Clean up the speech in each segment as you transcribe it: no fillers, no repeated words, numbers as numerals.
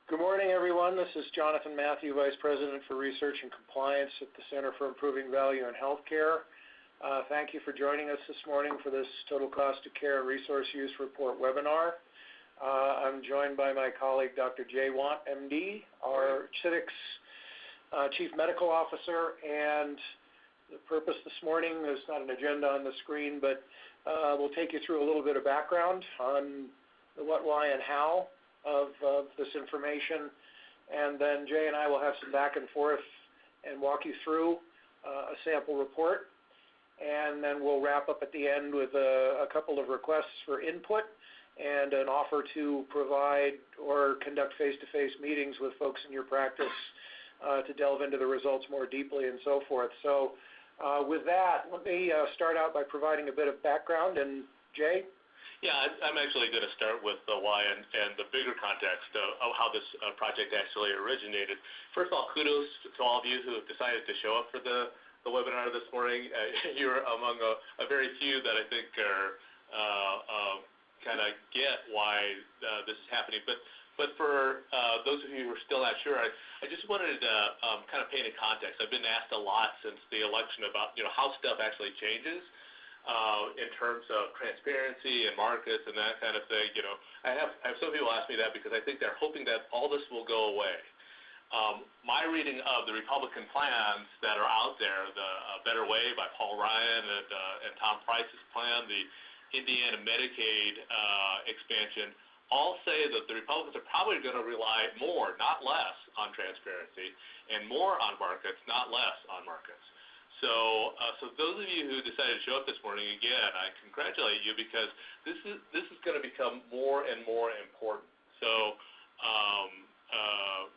Good morning, everyone. This is Jonathan Matthew, Vice President for Research and Compliance at the Center for Improving Value in Healthcare. Thank you for joining us this morning for this Total Cost of Care and Resource Use Report webinar. I'm joined by my colleague, Dr. Jay Want, MD, our CIVIC's Chief Medical Officer, and the purpose this morning, there's not an agenda on the screen, but we'll take you through a little bit of background on the what, why, and how of this information, and then Jay and I will have some back and forth and walk you through a sample report, and then we'll wrap up at the end with a couple of requests for input and an offer to provide or conduct face-to-face meetings with folks in your practice to delve into the results more deeply and so forth. So with that, let me start out by providing a bit of background, and Jay? Yeah, I'm actually going to start with the why and the bigger context of how this project actually originated. First of all, kudos to all of you who have decided to show up for the webinar this morning. You're among a very few that I think are kind of get why this is happening. But for those of you who are still not sure, I just wanted to kind of paint a context. I've been asked a lot since the election about how stuff actually changes. In terms of transparency and markets and that kind of thing, I have some people ask me that because I think they're hoping that all this will go away. My reading of the Republican plans that are out there, the Better Way by Paul Ryan and Tom Price's plan, the Indiana Medicaid expansion, all say that the Republicans are probably going to rely more, not less, on transparency and more on markets, not less on markets. So those of you who decided to show up this morning, again, I congratulate you because this is going to become more and more important. So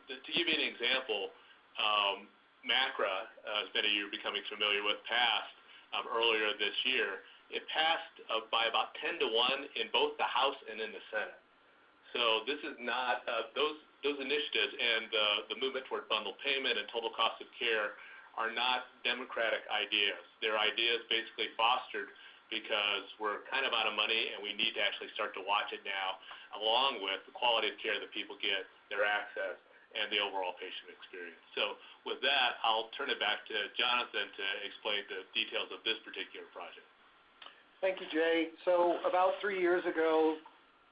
to give you an example, MACRA, as many of you are becoming familiar with, passed earlier this year. It passed by about 10 to 1 in both the House and in the Senate. So this is not those initiatives and the movement toward bundled payment and total cost of care are not democratic ideas. They're ideas basically fostered because we're kind of out of money and we need to actually start to watch it now, along with the quality of care that people get, their access, and the overall patient experience. So with that, I'll turn it back to Jonathan to explain the details of this particular project. Thank you, Jay. So about 3 years ago,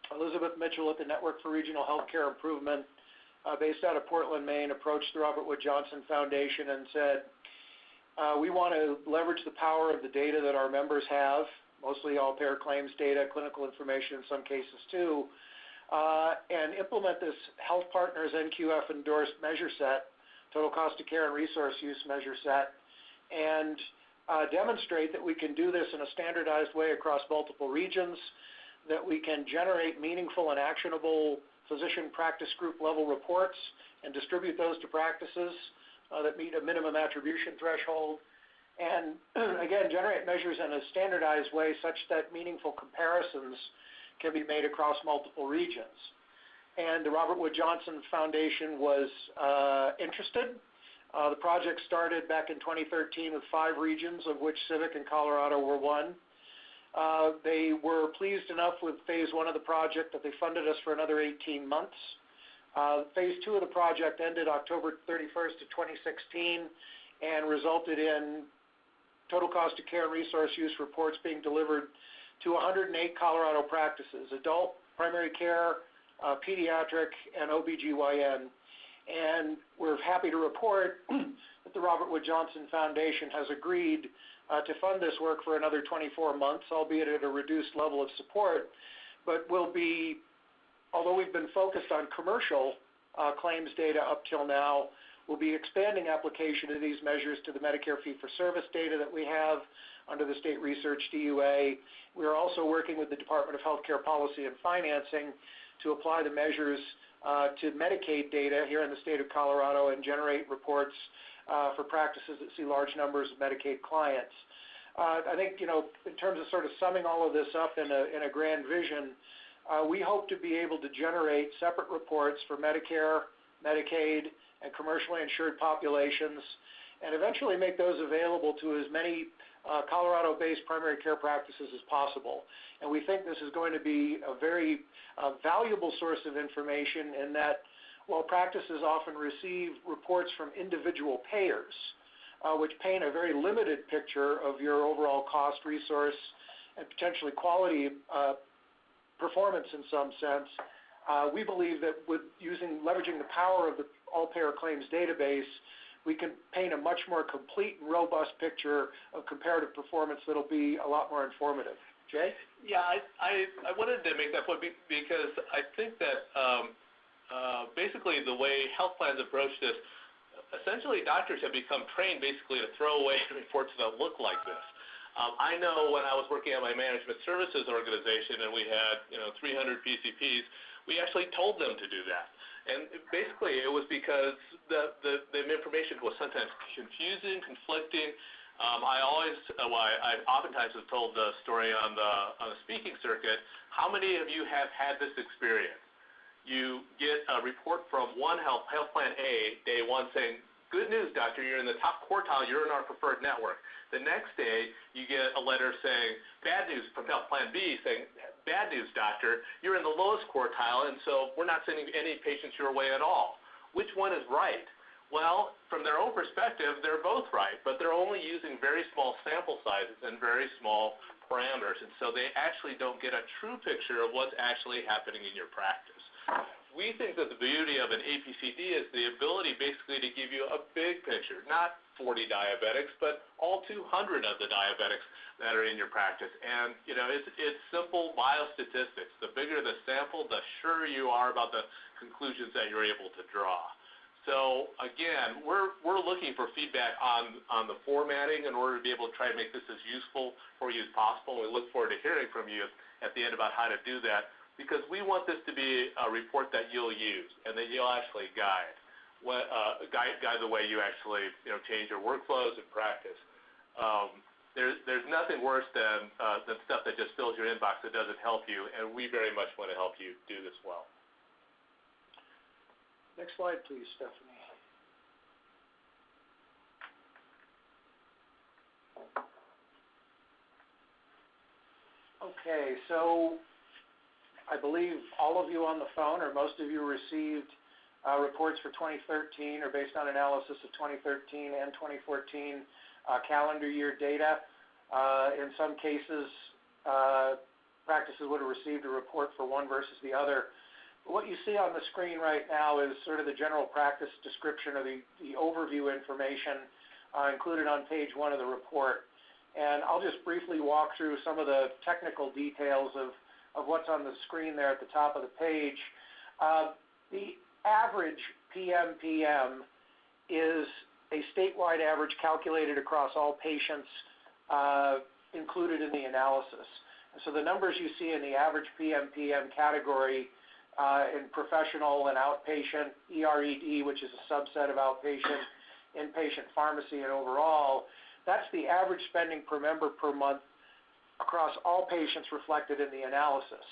Elizabeth Mitchell at the Network for Regional Healthcare Improvement, based out of Portland, Maine, approached the Robert Wood Johnson Foundation and said, we want to leverage the power of the data that our members have, mostly all payer claims data, clinical information in some cases too, and implement this Health Partners NQF endorsed measure set, total cost of care and resource use measure set, and demonstrate that we can do this in a standardized way across multiple regions, that we can generate meaningful and actionable physician practice group level reports and distribute those to practices that meet a minimum attribution threshold, and again, generate measures in a standardized way such that meaningful comparisons can be made across multiple regions. And the Robert Wood Johnson Foundation was interested. The project started back in 2013 with 5 regions, of which Civic and Colorado were one. They were pleased enough with phase 1 of the project that they funded us for another 18 months. Phase 2 of the project ended October 31st of 2016 and resulted in total cost of care and resource use reports being delivered to 108 Colorado practices, adult, primary care, pediatric, and OBGYN. And we're happy to report that the Robert Wood Johnson Foundation has agreed to fund this work for another 24 months, albeit at a reduced level of support, but will be, although we've been focused on commercial claims data up till now, we'll be expanding application of these measures to the Medicare fee-for-service data that we have under the State Research DUA. We are also working with the Department of Healthcare Policy and Financing to apply the measures to Medicaid data here in the state of Colorado and generate reports for practices that see large numbers of Medicaid clients. I think, in terms of sort of summing all of this up in a grand vision, we hope to be able to generate separate reports for Medicare, Medicaid, and commercially insured populations, and eventually make those available to as many Colorado-based primary care practices as possible. And we think this is going to be a very valuable source of information in that while practices often receive reports from individual payers, which paint a very limited picture of your overall cost, resource, and potentially quality performance in some sense. We believe that with leveraging the power of the all-payer claims database, we can paint a much more complete and robust picture of comparative performance that'll be a lot more informative. Jay? Yeah, I wanted to make that point because I think that basically the way health plans approach this, essentially doctors have become trained basically to throw away reports that look like this. I know when I was working at my management services organization and we had 300 PCPs, we actually told them to do that. And basically it was because the information was sometimes confusing, conflicting. I oftentimes have told the story on the speaking circuit. How many of you have had this experience? You get a report from one health plan A, day one, saying, "Good news, doctor, you're in the top quartile, you're in our preferred network." The next day, you get a letter saying, "Bad news," from health plan B, saying, "Bad news, doctor, you're in the lowest quartile, and so we're not sending any patients your way at all." Which one is right? Well, from their own perspective, they're both right, but they're only using very small sample sizes and very small parameters, and so they actually don't get a true picture of what's actually happening in your practice. We think that the beauty of an APCD is the ability basically to give you a big picture, not 40 diabetics, but all 200 of the diabetics that are in your practice. And, it's simple biostatistics. The bigger the sample, the surer you are about the conclusions that you're able to draw. So, again, we're looking for feedback on the formatting in order to be able to try to make this as useful for you as possible. We look forward to hearing from you at the end about how to do that, because we want this to be a report that you'll use and that you'll actually guide the way you actually change your workflows and practice. There's nothing worse than stuff that just fills your inbox that doesn't help you, and we very much want to help you do this well. Next slide, please, Stephanie. Okay, so I believe all of you on the phone, or most of you, received reports for 2013 or based on analysis of 2013 and 2014 calendar year data. In some cases, practices would have received a report for one versus the other. What you see on the screen right now is sort of the general practice description of the overview information included on page 1 of the report. And I'll just briefly walk through some of the technical details of what's on the screen there at the top of the page. The average PMPM is a statewide average calculated across all patients included in the analysis. And so the numbers you see in the average PMPM category in professional and outpatient, ERED, which is a subset of outpatient, inpatient pharmacy, and overall, that's the average spending per member per month across all patients reflected in the analysis.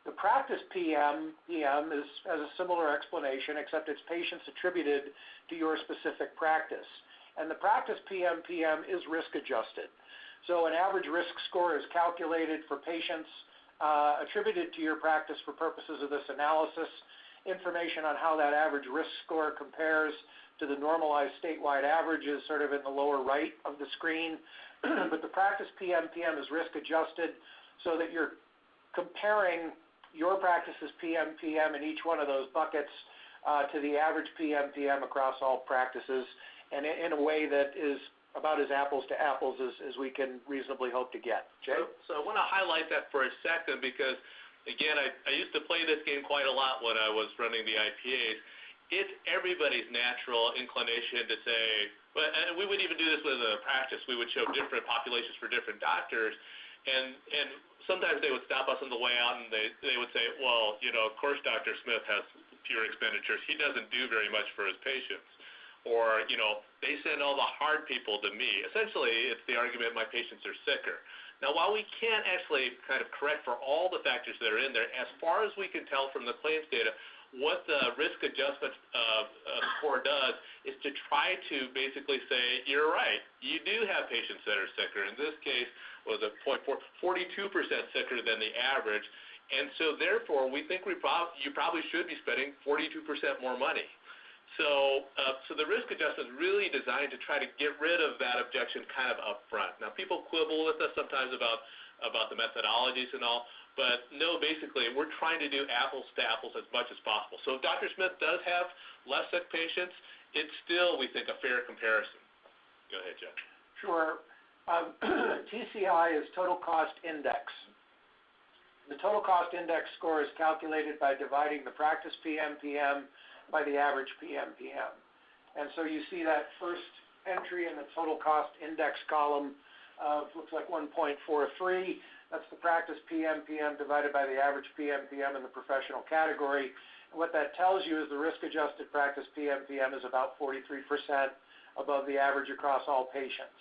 The practice PMPM has a similar explanation, except it's patients attributed to your specific practice. And the practice PMPM is risk adjusted. So an average risk score is calculated for patients attributed to your practice for purposes of this analysis. Information on how that average risk score compares to the normalized statewide average is sort of in the lower right of the screen. But the practice PMPM is risk adjusted so that you're comparing your practice's PMPM in each one of those buckets to the average PMPM across all practices, and in a way that is about as apples to apples as we can reasonably hope to get. Jay? So I want to highlight that for a second because, again, I used to play this game quite a lot when I was running the IPAs. It's everybody's natural inclination to say, and we would even do this with a practice. We would show different populations for different doctors, and sometimes they would stop us on the way out and they would say, well, of course Dr. Smith has fewer expenditures. He doesn't do very much for his patients. Or, they send all the hard people to me. Essentially, it's the argument my patients are sicker. Now, while we can't actually kind of correct for all the factors that are in there, as far as we can tell from the claims data, what the risk adjustment score does is to try to basically say, you're right, you do have patients that are sicker. In this case, was a 42% sicker than the average. And so therefore, we think you probably should be spending 42% more money. So the risk adjustment is really designed to try to get rid of that objection kind of up front. Now, people quibble with us sometimes about the methodologies and all, but no, basically, we're trying to do apples to apples as much as possible. So if Dr. Smith does have less sick patients, it's still, we think, a fair comparison. Go ahead, Jeff. Sure. TCI is total cost index. The total cost index score is calculated by dividing the practice PMPM by the average PMPM. And so you see that first entry in the total cost index column looks like 1.43. That's the practice PMPM divided by the average PMPM in the professional category. And what that tells you is the risk-adjusted practice PMPM is about 43% above the average across all patients.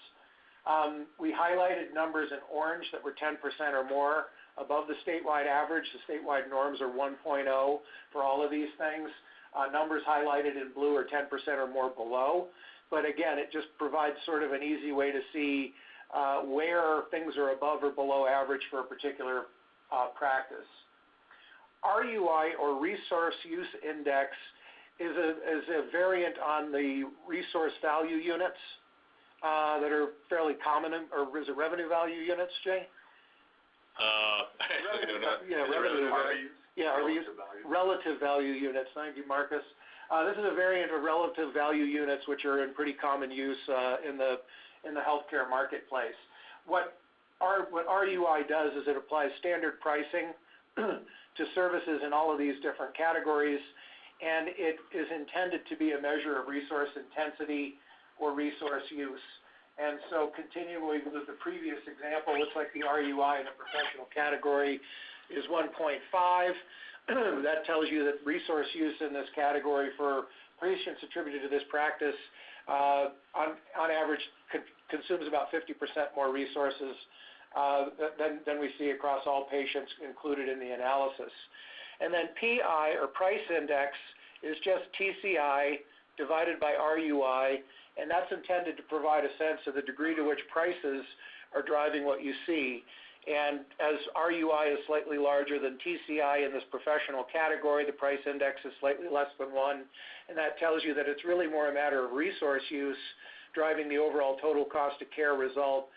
We highlighted numbers in orange that were 10% or more above the statewide average. The statewide norms are 1.0 for all of these things. Numbers highlighted in blue are 10% or more below. But again, it just provides sort of an easy way to see where things are above or below average for a particular practice. RUI, or Resource Use Index, is a variant on the resource value units that are fairly common, or is it revenue value units, Jay? I don't know. Yeah, revenue value. Yeah, relative value units. Thank you, Marcus. This is a variant of relative value units, which are in pretty common use in the healthcare marketplace. What RUI does is it applies standard pricing to services in all of these different categories, and it is intended to be a measure of resource intensity or resource use. And so continuing with the previous example, looks like the RUI in the professional category is 1.5. That tells you that resource use in this category for patients attributed to this practice on average consumes about 50% more resources than we see across all patients included in the analysis. And then PI, or price index, is just TCI divided by RUI, and that's intended to provide a sense of the degree to which prices are driving what you see. And as RUI is slightly larger than TCI in this professional category, the price index is slightly less than 1, and that tells you that it's really more a matter of resource use driving the overall total cost of care result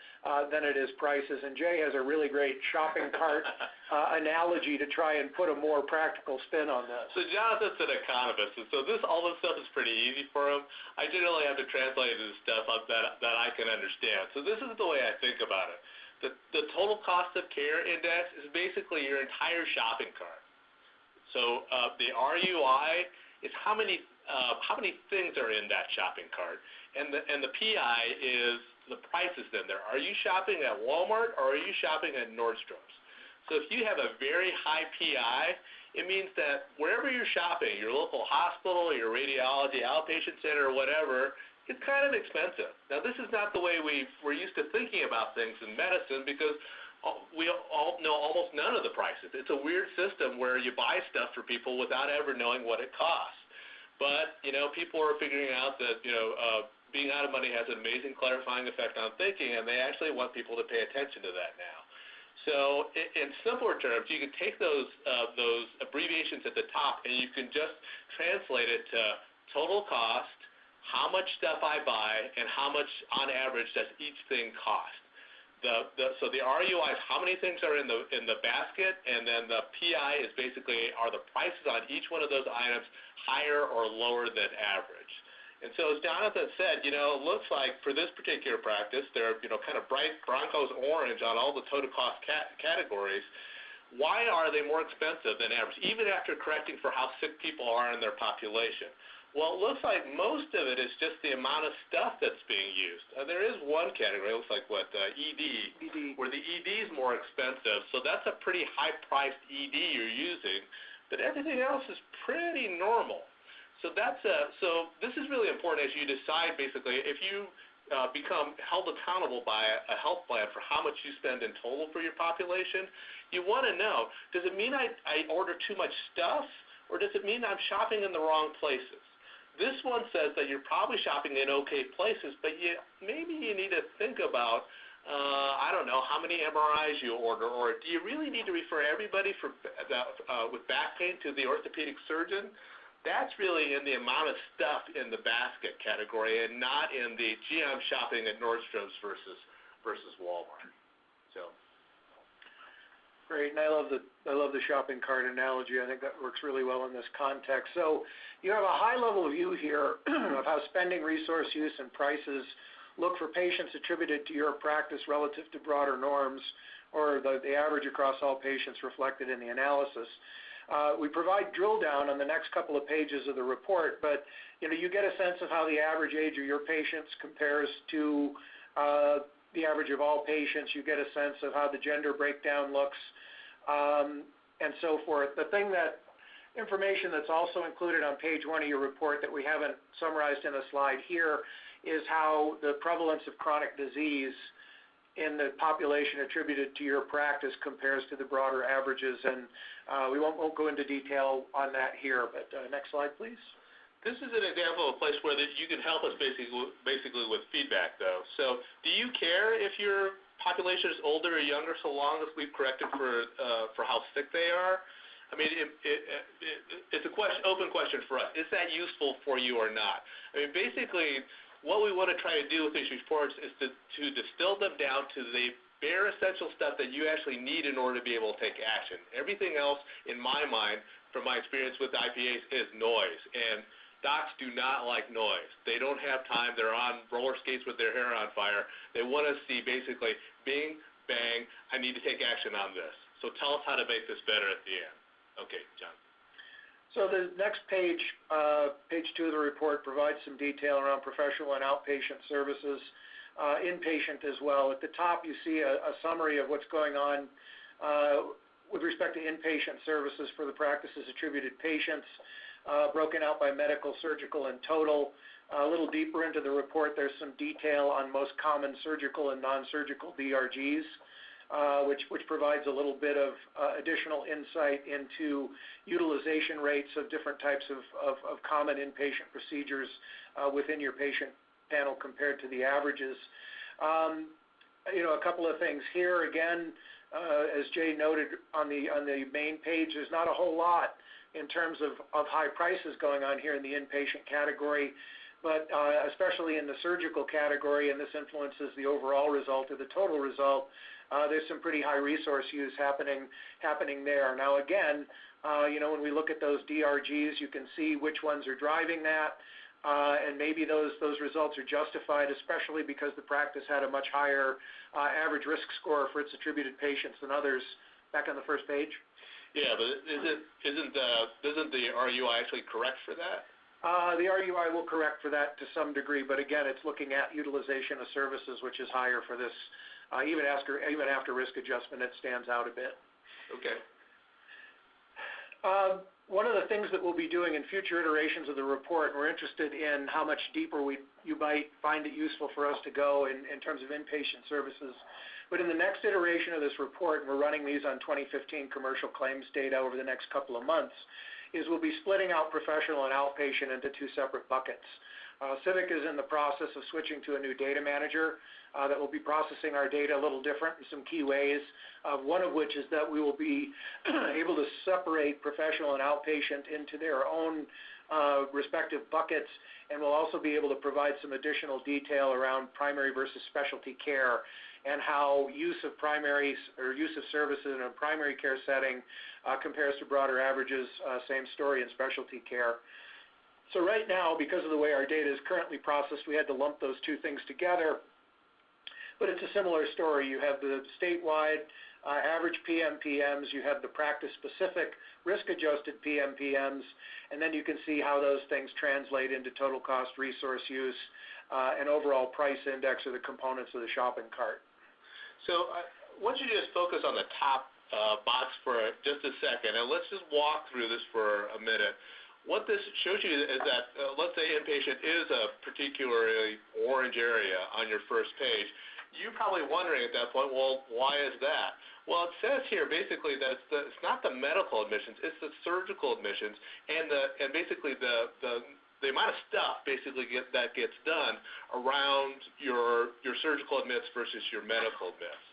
than it is prices. And Jay has a really great shopping cart analogy to try and put a more practical spin on this. So Jonathan's an economist, and so all this stuff is pretty easy for him. I generally have to translate this stuff that I can understand. So this is the way I think about it. The total cost of care index is basically your entire shopping cart. So the RUI is how many things are in that shopping cart, and the PI is the prices in there. Are you shopping at Walmart or are you shopping at Nordstrom's? So if you have a very high PI, it means that wherever you're shopping, your local hospital, your radiology, outpatient center, or whatever, it's kind of expensive. Now, this is not the way we're used to thinking about things in medicine, because we all know almost none of the prices. It's a weird system where you buy stuff for people without ever knowing what it costs. But, people are figuring out that, being out of money has an amazing clarifying effect on thinking, and they actually want people to pay attention to that now. So in simpler terms, you can take those abbreviations at the top, and you can just translate it to total cost, how much stuff I buy, and how much on average does each thing cost. So the RUI is how many things are in the basket, and then the PI is basically are the prices on each one of those items higher or lower than average. And so as Jonathan said, it looks like for this particular practice, they're kind of bright Broncos orange on all the total cost categories. Why are they more expensive than average, even after correcting for how sick people are in their population? Well, it looks like most of it is just the amount of stuff that's being used. There is one category, it looks like ED, where the ED is more expensive. So that's a pretty high-priced ED you're using, but everything else is pretty normal. So so this is really important as you decide, basically, if you become held accountable by a health plan for how much you spend in total for your population, you want to know, does it mean I order too much stuff, or does it mean I'm shopping in the wrong places? This one says that you're probably shopping in okay places, but maybe you need to think about I don't know how many MRIs you order, or do you really need to refer everybody with back pain to the orthopedic surgeon? That's really in the amount of stuff in the basket category and not in the, gee, I'm shopping at Nordstrom's versus Walmart. So. Great, and I love the shopping cart analogy. I think that works really well in this context. So you have a high-level view here of how spending, resource use, and prices look for patients attributed to your practice relative to broader norms, or the average across all patients reflected in the analysis. We provide drill down on the next couple of pages of the report, but you get a sense of how the average age of your patients compares to the average of all patients. You get a sense of how the gender breakdown looks, and so forth. Information that's also included on page 1 of your report that we haven't summarized in a slide here is how the prevalence of chronic disease in the population attributed to your practice compares to the broader averages, and we won't go into detail on that here, but next slide, please. This is an example of a place where you can help us basically with feedback, though. So do you care if your population is older or younger so long as we've corrected for how sick they are? I mean, it's an open question for us. Is that useful for you or not? I mean, basically, what we want to try to do with these reports is to distill them down to the bare essential stuff that you actually need in order to be able to take action. Everything else, in my mind, from my experience with IPAs, is noise. And docs do not like noise. They don't have time. They're on roller skates with their hair on fire. They want to see basically, bing, bang, I need to take action on this. So tell us how to make this better at the end. Okay, John. So the next page, page 2 of the report, provides some detail around professional and outpatient services, inpatient as well. At the top, you see a summary of what's going on with respect to inpatient services for the practices attributed patients, broken out by medical, surgical, and total. A little deeper into the report, there's some detail on most common surgical and non-surgical DRGs. Which provides a little bit of additional insight into utilization rates of different types of common inpatient procedures within your patient panel compared to the averages. A couple of things here. Again, as Jay noted on the main page, there's not a whole lot in terms of high prices going on here in the inpatient category, but especially in the surgical category, and this influences the overall result or the total result. There's some pretty high resource use happening there. Now again, when we look at those DRGs, you can see which ones are driving that, and maybe those results are justified, especially because the practice had a much higher average risk score for its attributed patients than others. Back on the first page. Yeah, but isn't the RUI actually correct for that? The RUI will correct for that to some degree, but again, it's looking at utilization of services, which is higher for this. Even after risk adjustment, it stands out a bit. Okay. One of the things that we'll be doing in future iterations of the report, and we're interested in how much deeper you might find it useful for us to go in terms of inpatient services. But in the next iteration of this report, and we're running these on 2015 commercial claims data over the next couple of months, is we'll be splitting out professional and outpatient into 2 separate buckets. Civic is in the process of switching to a new data manager that will be processing our data a little different in some key ways, one of which is that we will be able to separate professional and outpatient into their own respective buckets, and we'll also be able to provide some additional detail around primary versus specialty care and how use of services in a primary care setting compares to broader averages, same story in specialty care. So right now, because of the way our data is currently processed, we had to lump those 2 things together. But it's a similar story. You have the statewide average PMPMs, you have the practice-specific risk-adjusted PMPMs, and then you can see how those things translate into total cost, resource use, and overall price index or the components of the shopping cart. So why don't you just focus on the top box for just a second, and let's just walk through this for a minute. What this shows you is that, let's say inpatient is a particularly orange area on your first page. You're probably wondering at that point, well, why is that? Well, it says here basically that it's not the medical admissions, it's the surgical admissions, and basically the the amount of stuff basically that gets done around your surgical admits versus your medical admits.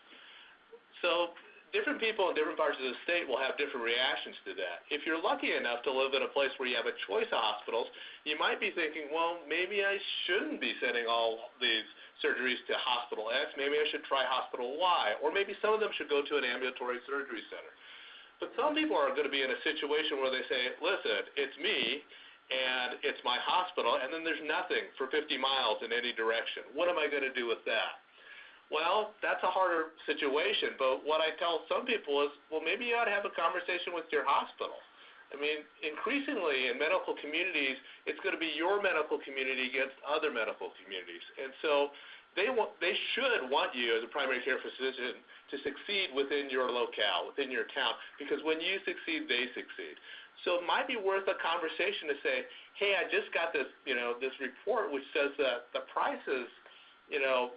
So different people in different parts of the state will have different reactions to that. If you're lucky enough to live in a place where you have a choice of hospitals, you might be thinking, well, maybe I shouldn't be sending all these surgeries to hospital X. Maybe I should try hospital Y, or maybe some of them should go to an ambulatory surgery center. But some people are going to be in a situation where they say, listen, it's me, and it's my hospital, and then there's nothing for 50 miles in any direction. What am I going to do with that? Well, that's a harder situation, but what I tell some people is, well, maybe you ought to have a conversation with your hospital. I mean, increasingly in medical communities, it's going to be your medical community against other medical communities. And so they should want you as a primary care physician to succeed within your locale, within your town, because when you succeed, they succeed. So it might be worth a conversation to say, hey, I just got this, this report which says that the prices,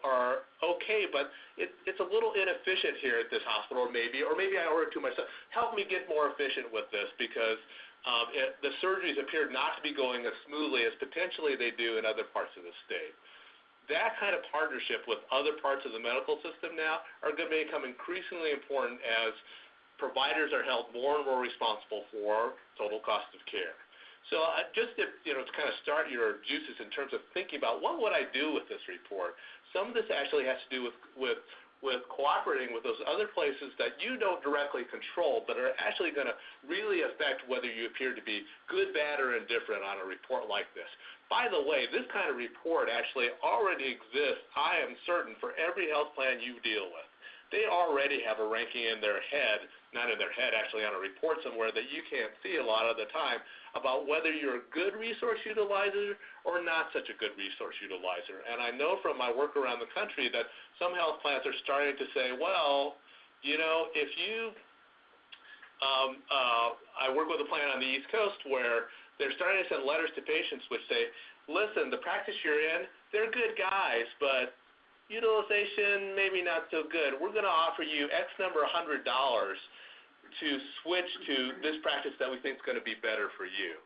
are okay, but it's a little inefficient here at this hospital, or maybe I ordered too much stuff. Help me get more efficient with this because the surgeries appear not to be going as smoothly as potentially they do in other parts of the state. That kind of partnership with other parts of the medical system now are going to become increasingly important as providers are held more and more responsible for total cost of care. So just to kind of start your juices in terms of thinking about what would I do with this report, some of this actually has to do with cooperating with those other places that you don't directly control but are actually going to really affect whether you appear to be good, bad, or indifferent on a report like this. By the way, this kind of report actually already exists, I am certain, for every health plan you deal with. They already have a ranking in their head, not in their head, actually on a report somewhere that you can't see a lot of the time about whether you're a good resource utilizer or not such a good resource utilizer. And I know from my work around the country that some health plans are starting to say, well, if you, I work with a plan on the East Coast where they're starting to send letters to patients which say, listen, the practice you're in, they're good guys, but utilization maybe not so good. We're going to offer you X number $100 to switch to this practice that we think is going to be better for you.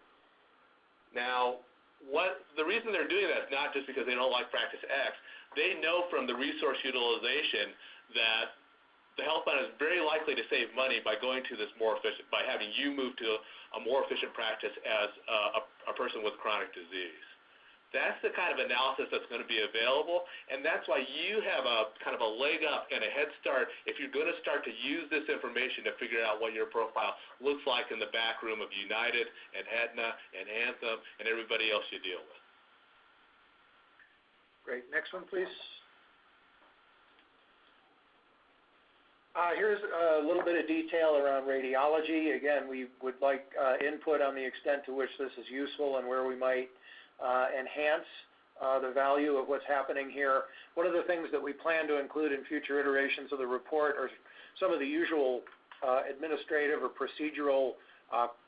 Now, the reason they're doing that is not just because they don't like practice X. They know from the resource utilization that the health plan is very likely to save money by going to this more efficient, by having you move to a more efficient practice as a person with chronic disease. That's the kind of analysis that's going to be available, and that's why you have a kind of a leg up and a head start if you're going to start to use this information to figure out what your profile looks like in the back room of United and Aetna and Anthem and everybody else you deal with. Great. Next one, please. Here's a little bit of detail around radiology. Again, we would like input on the extent to which this is useful and where we might enhance the value of what's happening here. One of the things that we plan to include in future iterations of the report are some of the usual administrative or procedural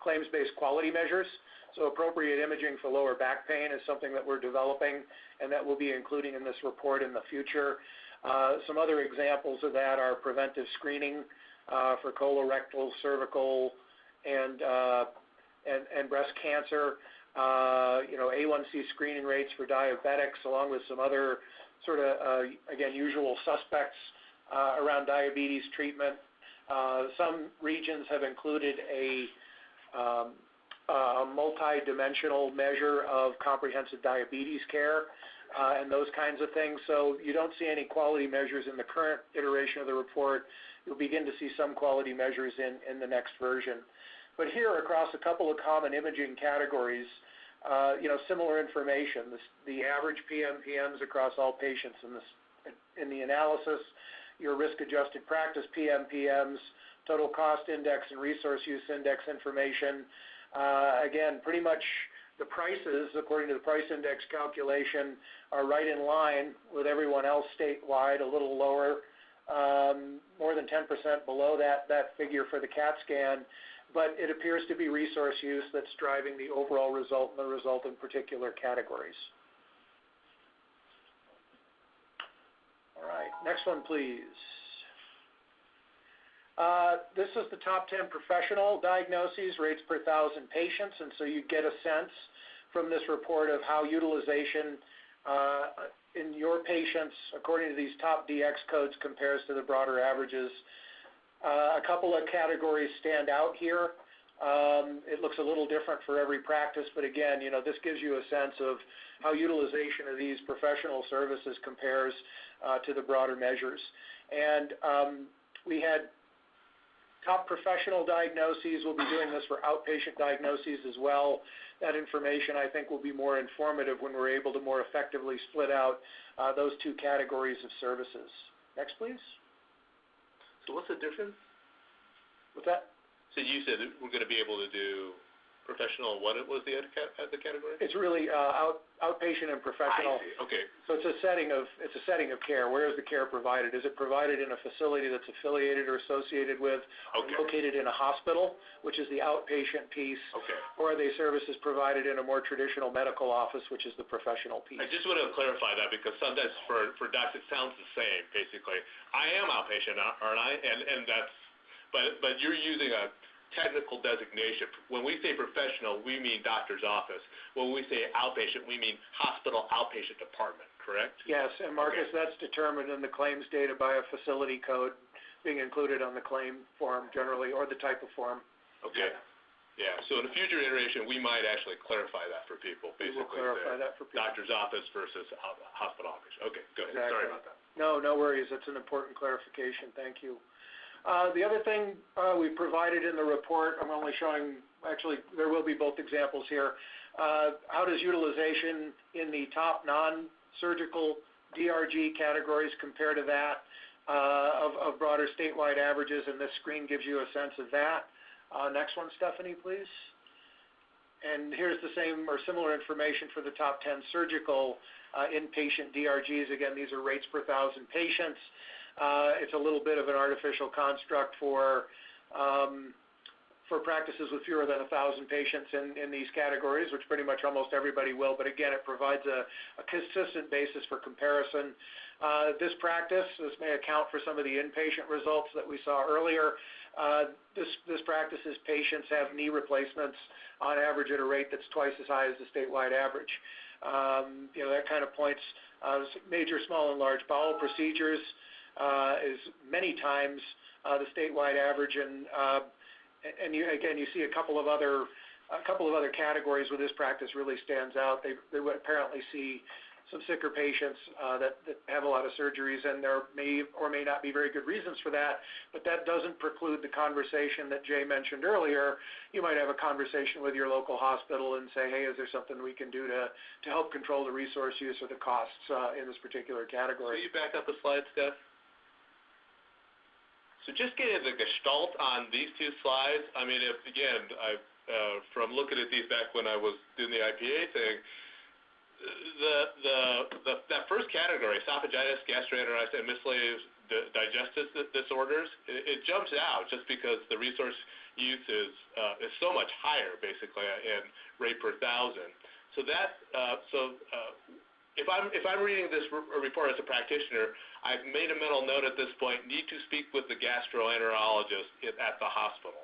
claims-based quality measures. So appropriate imaging for lower back pain is something that we're developing and that we'll be including in this report in the future. Some other examples of that are preventive screening for colorectal, cervical, and breast cancer. A1C screening rates for diabetics, along with some other sort of, again, usual suspects around diabetes treatment. Some regions have included a multi-dimensional measure of comprehensive diabetes care and those kinds of things. So you don't see any quality measures in the current iteration of the report. You'll begin to see some quality measures in the next version. But here, across a couple of common imaging categories, similar information. The average PMPMs across all patients in the analysis, your risk-adjusted practice PMPMs, total cost index and resource use index information. Again, pretty much the prices, according to the price index calculation, are right in line with everyone else statewide, a little lower, more than 10% below that figure for the CAT scan. But it appears to be resource use that's driving the overall result and the result in particular categories. All right, next one, please. This is the top 10 professional diagnoses, rates per 1,000 patients, and so you get a sense from this report of how utilization in your patients, according to these top DX codes, compares to the broader averages. A couple of categories stand out here. It looks a little different for every practice, but again, this gives you a sense of how utilization of these professional services compares to the broader measures. And we had top professional diagnoses. We'll be doing this for outpatient diagnoses as well. That information, I think, will be more informative when we're able to more effectively split out those two categories of services. Next, please. So what's the difference? What's that? So you said that we're going to be able to do professional. What was the other category? It's really outpatient and professional. I see. Okay. So it's a setting of care. Where is the care provided? Is it provided in a facility that's affiliated or associated with, Okay. or located in a hospital, which is the outpatient piece, Okay. or are they services provided in a more traditional medical office, which is the professional piece? I just want to clarify that because sometimes for docs it sounds the same. Basically, I am outpatient, aren't I? And that's, but you're using a technical designation. When we say professional, we mean doctor's office. When we say outpatient, we mean hospital outpatient department, correct? Yes, and Marcus, that's determined in the claims data by a facility code being included on the claim form generally, or the type of form. Okay. Yeah, so in a future iteration, we might actually clarify that for people, We basically. will clarify that for people. Doctor's office versus hospital outpatient. Okay, go ahead. Exactly. Sorry about that. No worries. That's an important clarification. Thank you. The other thing we provided in the report, I'm only showing, actually, there will be both examples here. How does utilization in the top non-surgical DRG categories compare to that of broader statewide averages? And this screen gives you a sense of that. Next one, Stephanie, please. And here's the same or similar information for the top 10 surgical inpatient DRGs. Again, these are rates per 1,000 patients. It's a little bit of an artificial construct for practices with fewer than 1,000 patients in these categories, which pretty much almost everybody will. But again, it provides a consistent basis for comparison. This may account for some of the inpatient results that we saw earlier. This practice's patients have knee replacements on average at a rate that's twice as high as the statewide average. That kind of points major, small, and large bowel procedures is many times the statewide average, and you see a couple of other categories where this practice really stands out. They would apparently see some sicker patients that have a lot of surgeries, and there may or may not be very good reasons for that, but that doesn't preclude the conversation that Jay mentioned earlier. You might have a conversation with your local hospital and say, hey, is there something we can do to help control the resource use or the costs in this particular category? So you back up the slide, Steph? So just getting the gestalt on these two slides, I mean, from looking at these back when I was doing the IPA thing, that first category, esophagitis, gastroenteritis, and miscellaneous digestive disorders, it jumps out just because the resource use is so much higher, basically, in rate per 1,000. So if I'm reading this report as a practitioner, I've made a mental note at this point, need to speak with the gastroenterologist at the hospital,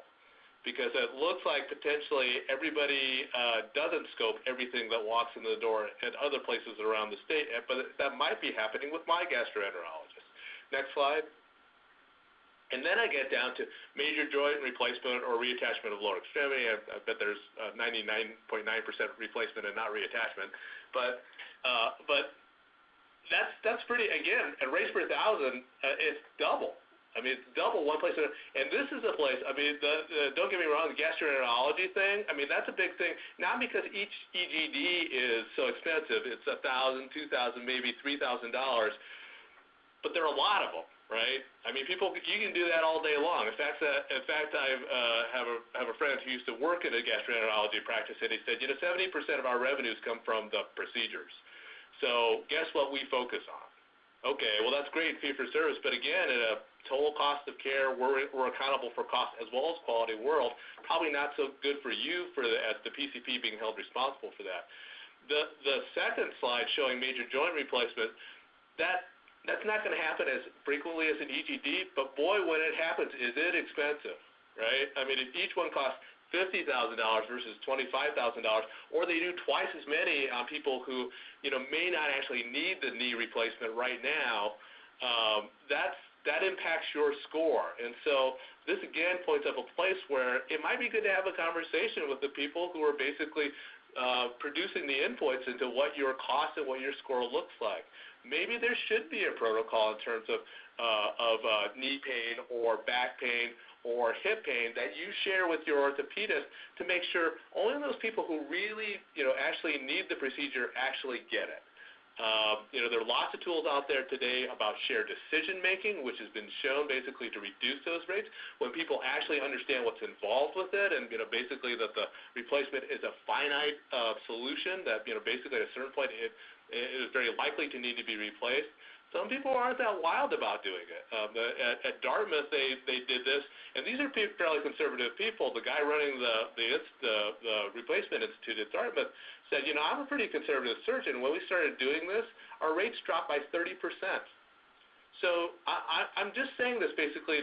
because it looks like potentially everybody doesn't scope everything that walks in the door at other places around the state, but that might be happening with my gastroenterologist. Next slide. And then I get down to major joint replacement or reattachment of lower extremity. I bet there's 99.9% replacement and not reattachment. But that's pretty, again, at rates per 1,000, it's double. I mean, it's double one place. And this is a place, I mean, don't get me wrong, the gastroenterology thing, I mean, that's a big thing. Not because each EGD is so expensive. It's $1,000, $2,000, maybe $3,000. But there are a lot of them, right? I mean, you can do that all day long. In fact, I have a friend who used to work in a gastroenterology practice, and he said, 70% of our revenues come from the procedures. So guess what we focus on? Okay, well, that's great, fee-for-service, but again, at a total cost of care, we're accountable for cost as well as quality world, probably not so good for you as the PCP being held responsible for that. The second slide showing major joint replacement, that's not going to happen as frequently as an EGD, but boy, when it happens, is it expensive, right? I mean, if each one costs $50,000 versus $25,000, or they do twice as many on people who, may not actually need the knee replacement right now, that impacts your score. And so this again points up a place where it might be good to have a conversation with the people who are basically producing the inputs into what your cost and what your score looks like. Maybe there should be a protocol in terms of knee pain or back pain or hip pain that you share with your orthopedist to make sure only those people who really, actually need the procedure actually get it. There are lots of tools out there today about shared decision making, which has been shown basically to reduce those rates when people actually understand what's involved with it, and basically that the replacement is a finite solution that basically at a certain point it is very likely to need to be replaced. Some people aren't that wild about doing it. At Dartmouth, they did this, and these are fairly conservative people. The guy running the Replacement Institute at Dartmouth said, I'm a pretty conservative surgeon. When we started doing this, our rates dropped by 30%. So I'm just saying this basically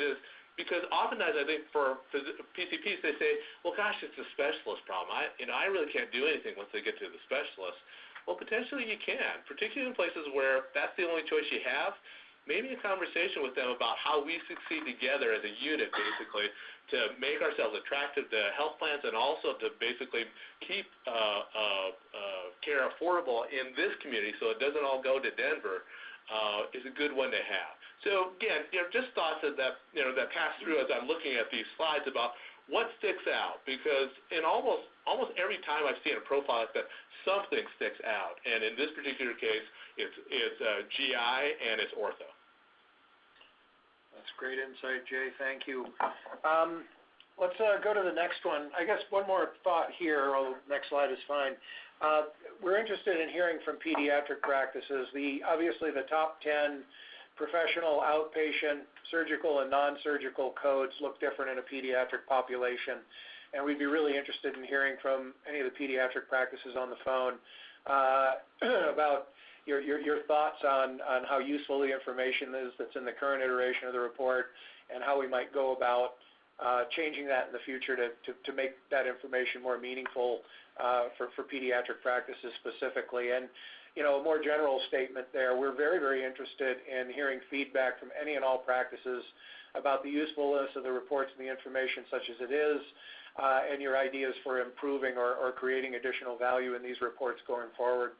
because oftentimes I think for PCPs, they say, well, gosh, it's a specialist problem. I really can't do anything once they get to the specialist. Well, potentially you can, particularly in places where that's the only choice you have. Maybe a conversation with them about how we succeed together as a unit, basically, to make ourselves attractive to health plans and also to basically keep care affordable in this community so it doesn't all go to Denver, is a good one to have. So again, just thoughts that pass through as I'm looking at these slides about what sticks out, because in almost every time I've seen a profile like that, something sticks out, and in this particular case, it's GI and it's ortho. That's great insight, Jay. Thank you. Let's go to the next one. I guess one more thought here. The next slide is fine. We're interested in hearing from pediatric practices. Obviously, the top 10 professional, outpatient, surgical, and non-surgical codes look different in a pediatric population, and we'd be really interested in hearing from any of the pediatric practices on the phone about your thoughts on how useful the information is that's in the current iteration of the report, and how we might go about changing that in the future to make that information more meaningful for pediatric practices specifically. And a more general statement there, we're very, very interested in hearing feedback from any and all practices about the usefulness of the reports and the information such as it is, and your ideas for improving or creating additional value in these reports going forward.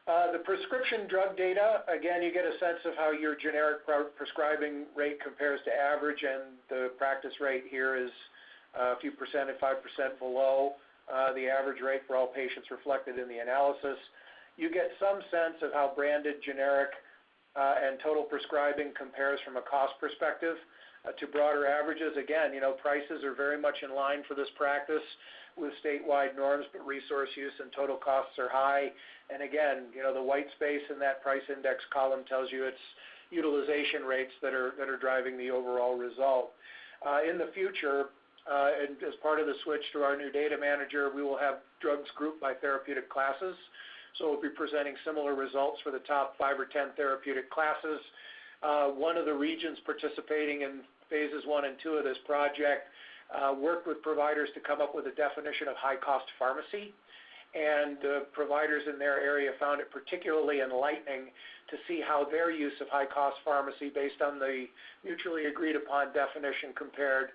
The prescription drug data, again, you get a sense of how your generic prescribing rate compares to average, and the practice rate here is a few percent and 5% below the average rate for all patients reflected in the analysis. You get some sense of how branded, generic, and total prescribing compares from a cost perspective to broader averages. Again, prices are very much in line for this practice with statewide norms, but resource use and total costs are high. And again, the white space in that price index column tells you it's utilization rates that are driving the overall result. In the future, and as part of the switch to our new data manager, we will have drugs grouped by therapeutic classes. So we'll be presenting similar results for the top 5 or 10 therapeutic classes. One of the regions participating in phases 1 and 2 of this project worked with providers to come up with a definition of high-cost pharmacy, and providers in their area found it particularly enlightening to see how their use of high-cost pharmacy based on the mutually agreed upon definition compared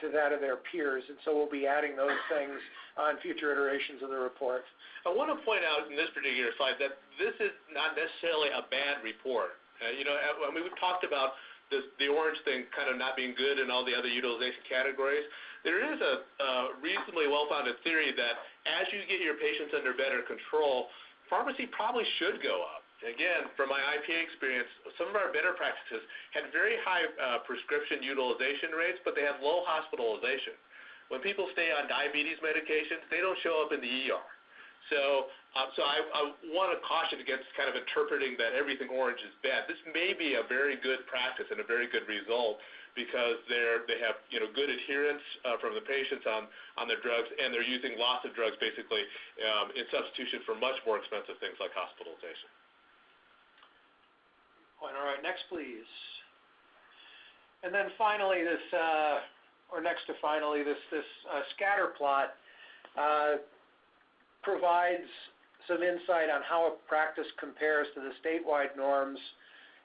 to that of their peers. And so we'll be adding those things on future iterations of the report. I want to point out in this particular slide that this is not necessarily a bad report. We've talked about the orange thing kind of not being good in all the other utilization categories. There is a reasonably well-founded theory that as you get your patients under better control, pharmacy probably should go up. Again, from my IPA experience, some of our better practices had very high prescription utilization rates, but they had low hospitalization. When people stay on diabetes medications, they don't show up in the ER. So I want to caution against kind of interpreting that everything orange is bad. This may be a very good practice and a very good result because they have good adherence from the patients on their drugs, and they're using lots of drugs basically in substitution for much more expensive things like hospitalization. All right, next please. And then finally, this or next to finally, this scatter plot provides some insight on how a practice compares to the statewide norms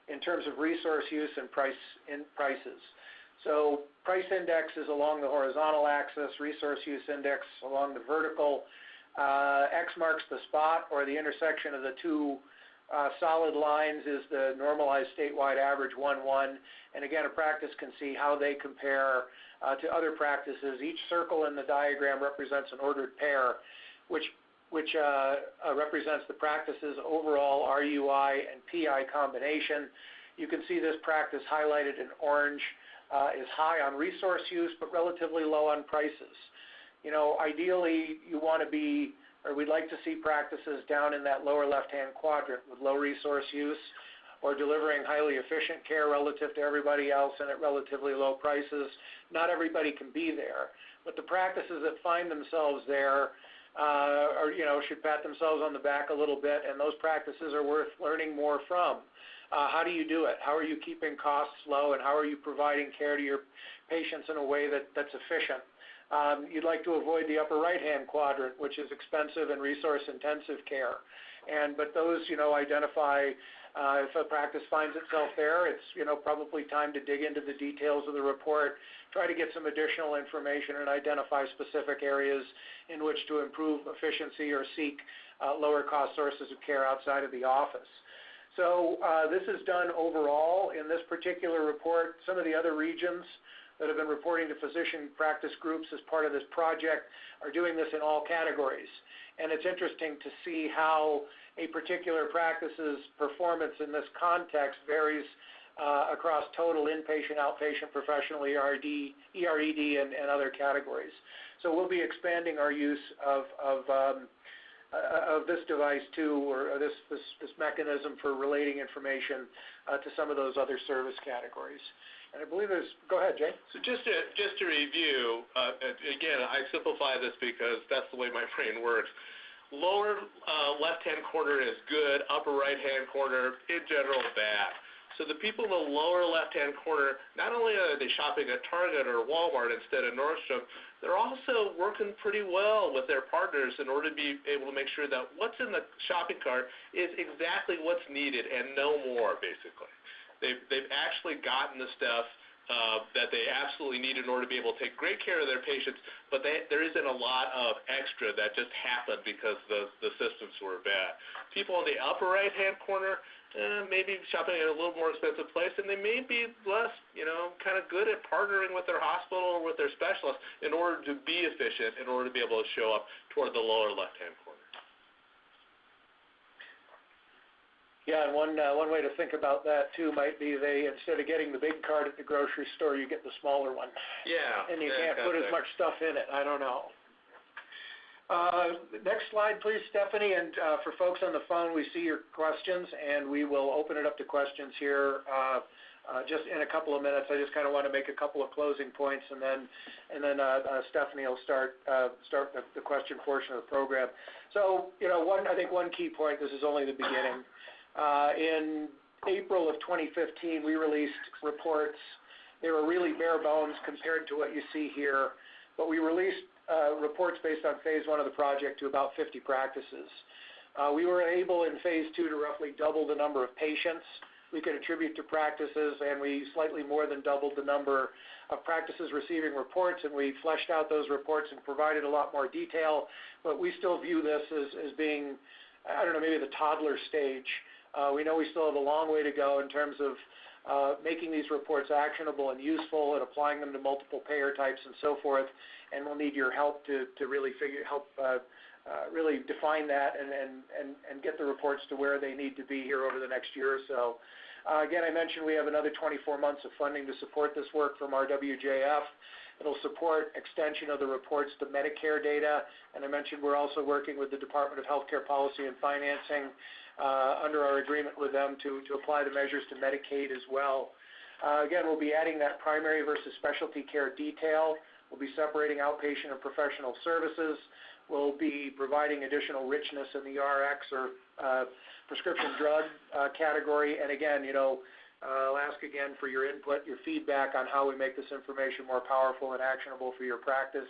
in terms of resource use and prices. So price index is along the horizontal axis, resource use index along the vertical. X marks the spot, or the intersection of the two solid lines is the normalized statewide average 1-1. And again, a practice can see how they compare to other practices. Each circle in the diagram represents an ordered pair, which represents the practice's overall RUI and PI combination. You can see this practice highlighted in orange is high on resource use, but relatively low on prices. You know, ideally, you want to be, or we'd like to see practices down in that lower left-hand quadrant with low resource use or delivering highly efficient care relative to everybody else and at relatively low prices. Not everybody can be there, but the practices that find themselves there should pat themselves on the back a little bit, and those practices are worth learning more from. How do you do it? How are you keeping costs low, and how are you providing care to your patients in a way that's efficient? You'd like to avoid the upper right-hand quadrant, which is expensive and resource-intensive care. But those, identify if a practice finds itself there, it's, probably time to dig into the details of the report, try to get some additional information and identify specific areas in which to improve efficiency or seek lower cost sources of care outside of the office. So this is done overall in this particular report. Some of the other regions that have been reporting to physician practice groups as part of this project are doing this in all categories. And it's interesting to see how a particular practice's performance in this context varies across total inpatient, outpatient, professional, ERD, and other categories. So we'll be expanding our use of this device too, or this mechanism for relating information to some of those other service categories. And I believe go ahead, Jay. So just to review, again, I simplify this because that's the way my brain works. Lower left-hand corner is good, upper right-hand corner, in general, bad. So the people in the lower left-hand corner, not only are they shopping at Target or Walmart instead of Nordstrom, they're also working pretty well with their partners in order to be able to make sure that what's in the shopping cart is exactly what's needed and no more, basically. They've actually gotten the stuff that they absolutely need in order to be able to take great care of their patients, but there isn't a lot of extra that just happened because the systems were bad. People in the upper right-hand corner maybe shopping at a little more expensive place, and they may be less, kind of good at partnering with their hospital or with their specialist in order to be efficient, in order to be able to show up toward the lower left-hand corner. Yeah, and one way to think about that too might be instead of getting the big cart at the grocery store, you get the smaller one. Yeah. And you can't put as much stuff in it. I don't know. Next slide, please, Stephanie. And for folks on the phone, we see your questions, and we will open it up to questions here just in a couple of minutes. I just kind of want to make a couple of closing points, and then Stephanie will start the question portion of the program. So, I think one key point. This is only the beginning. In April of 2015, we released reports. They were really bare bones compared to what you see here, but we released reports based on phase 1 of the project to about 50 practices. We were able in phase 2 to roughly double the number of patients we could attribute to practices, and we slightly more than doubled the number of practices receiving reports, and we fleshed out those reports and provided a lot more detail, but we still view this as being, maybe the toddler stage. We know we still have a long way to go in terms of making these reports actionable and useful and applying them to multiple payer types and so forth, and we'll need your help to really really define that and get the reports to where they need to be here over the next year or so. Again, I mentioned we have another 24 months of funding to support this work from our WJF. It'll support extension of the reports to Medicare data, and I mentioned we're also working with the Department of Healthcare Policy and Financing under our agreement with them to apply the measures to Medicaid as well. Again, we'll be adding that primary versus specialty care detail. We'll be separating outpatient and professional services. We'll be providing additional richness in the RX or prescription drug category. And again, I'll ask again for your input, your feedback on how we make this information more powerful and actionable for your practice.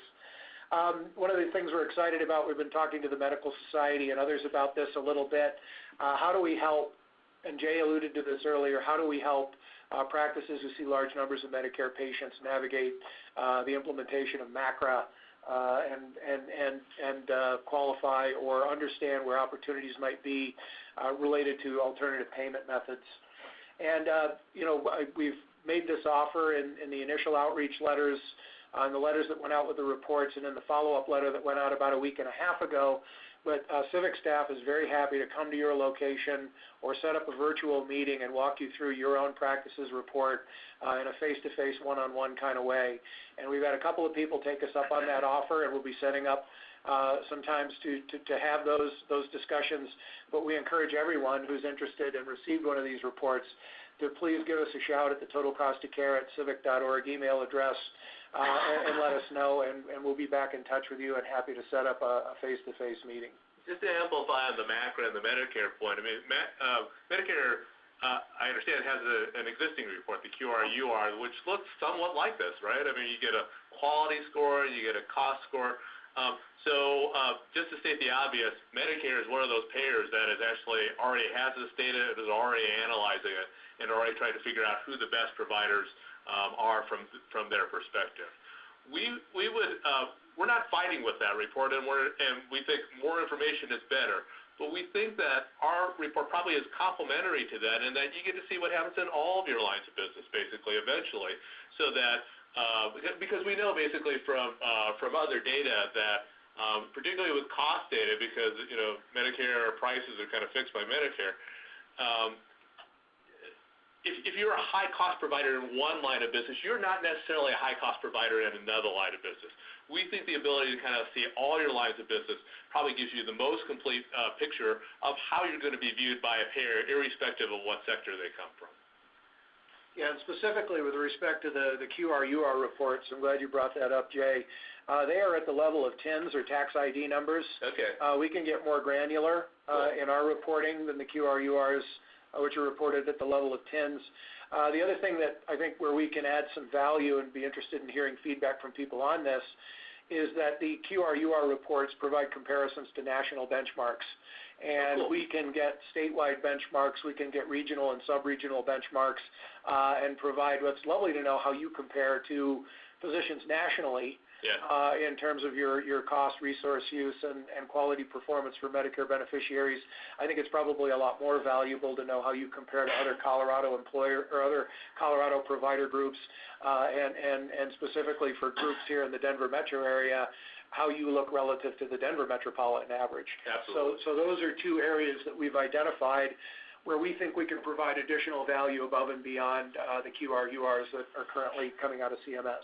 One of the things we're excited about, we've been talking to the Medical Society and others about this a little bit. How do we help, and Jay alluded to this earlier, how do we help practices who see large numbers of Medicare patients navigate the implementation of MACRA and qualify or understand where opportunities might be related to alternative payment methods. And, we've made this offer in the initial outreach letters, on the letters that went out with the reports, and in the follow-up letter that went out about a week and a half ago. But Civic staff is very happy to come to your location or set up a virtual meeting and walk you through your own practice's report in a face-to-face, one-on-one kind of way. And we've had a couple of people take us up on that offer, and we'll be setting up sometimes to have those discussions. But we encourage everyone who's interested and received one of these reports to please give us a shout at the totalcostofcare@civic.org email address and let us know, and we'll be back in touch with you and happy to set up a face-to-face meeting. Just to amplify on the MACRA and the Medicare point, I mean, Medicare, I understand, has an existing report, the QRUR, which looks somewhat like this, right? I mean, you get a quality score, you get a cost score. Just to state the obvious, Medicare is one of those payers that is actually already has this data, it is already analyzing it, and already trying to figure out who the best providers are from their perspective. We're not fighting with that report, and we think more information is better. But we think that our report probably is complementary to that, and that you get to see what happens in all of your lines of business, basically, eventually, so that because we know basically from other data that particularly with cost data, because Medicare prices are kind of fixed by Medicare. If you're a high-cost provider in one line of business, you're not necessarily a high-cost provider in another line of business. We think the ability to kind of see all your lines of business probably gives you the most complete picture of how you're going to be viewed by a payer, irrespective of what sector they come from. Yeah, and specifically with respect to the QRUR reports, I'm glad you brought that up, Jay. They are at the level of TINs or tax ID numbers. Okay. We can get more granular in our reporting than the QRURs, which are reported at the level of TINs. The other thing that I think where we can add some value and be interested in hearing feedback from people on this is that the QRUR reports provide comparisons to national benchmarks. And we can get statewide benchmarks, we can get regional and sub-regional benchmarks, and provide what's lovely to know how you compare to physicians nationally. Yeah. In terms of your cost, resource use, and quality performance for Medicare beneficiaries. I think it's probably a lot more valuable to know how you compare to other Colorado employer or other Colorado provider groups, and specifically for groups here in the Denver metro area, how you look relative to the Denver metropolitan average. Absolutely. So those are two areas that we've identified where we think we can provide additional value above and beyond the QRURs that are currently coming out of CMS.